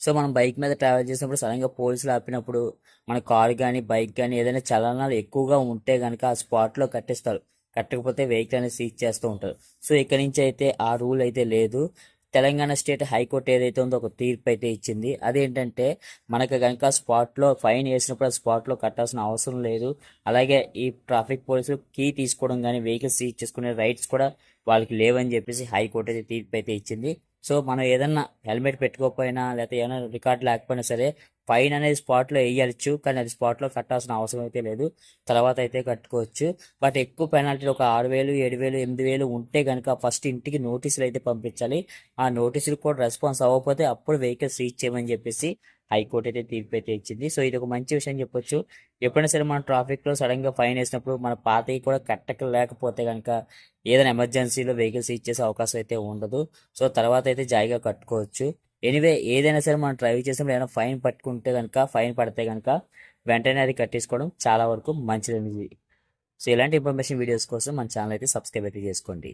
So మనం bike మీద travel చేసినప్పుడు సడన్గా పోలీసులు ఆపినప్పుడు మన కారు కానీ బైక్ కానీ ఏదైనా చలనాలు ఎక్కువగా ఉంటే కనుక ఆ స్పాట్లో కట్టేస్తారు. కట్టకపోతే వెహికల్ అనేది సీజ్ చేస్తూ ఉంటారు. సో ఇక్కడ నుంచి అయితే ఆ రూల్ అయితే లేదు. తెలంగాణ స్టేట్ హైకోర్టు ఏదైతే ఉందో ఒక తీర్పు అయితే ఇచ్చింది. అదేంటంటే మనకు కనుక స్పాట్లో ఫైన్ వేసినప్పుడు ఆ స్పాట్లో కట్టాల్సిన అవసరం లేదు. అలాగే ఈ ట్రాఫిక్ పోలీసులు కీ తీసుకోవడం కానీ వెహికల్ సీజ్ చేసుకునే రైట్స్ కూడా వాళ్ళకి లేవని చెప్పేసి హైకోర్టు అయితే తీర్పు అయితే ఇచ్చింది. సో మనం ఏదన్నా హెల్మెట్ పెట్టుకోకపోయినా లేకపోతే ఏమైనా రికార్డ్ లేకపోయినా సరే ఫైన్ అనేది స్పాట్లో వేయచ్చు. కానీ అది స్పాట్లో కట్టాల్సిన అవసరం అయితే లేదు. తర్వాత అయితే కట్టుకోవచ్చు. బట్ ఎక్కువ పెనాల్టీలు ఒక 6,000, 7,000, 8,000 ఉంటే కనుక ఫస్ట్ ఇంటికి నోటీసులు అయితే పంపించాలి. ఆ నోటీసులు కూడా రెస్పాన్స్ అవ్వకపోతే అప్పుడు వెహికల్ సీజ్ చేయమని చెప్పేసి హైకోర్టు అయితే తీర్పు అయితే ఇచ్చింది. సో ఇది ఒక మంచి విషయం చెప్పొచ్చు. ఎప్పుడైనా సరే మనం ట్రాఫిక్లో సడన్గా ఫైన్ వేసినప్పుడు మన పాతవి కూడా కట్టలేకపోతే కనుక ఏదైనా ఎమర్జెన్సీలో వెహికల్ సీజ్ చేసే అవకాశం అయితే ఉండదు. సో తర్వాత అయితే జాయిగా కట్టుకోవచ్చు. ఎనివే ఏదైనా సరే మనం డ్రైవ్ చేసినప్పుడు ఏదైనా ఫైన్ పట్టుకుంటే కనుక ఫైన్ పడితే కనుక వెంటనే అది కట్టేసుకోవడం చాలా వరకు మంచిది. సో ఇలాంటి ఇన్ఫర్మేషన్ వీడియోస్ కోసం మన ఛానల్ అయితే సబ్స్క్రైబ్ అయితే చేసుకోండి.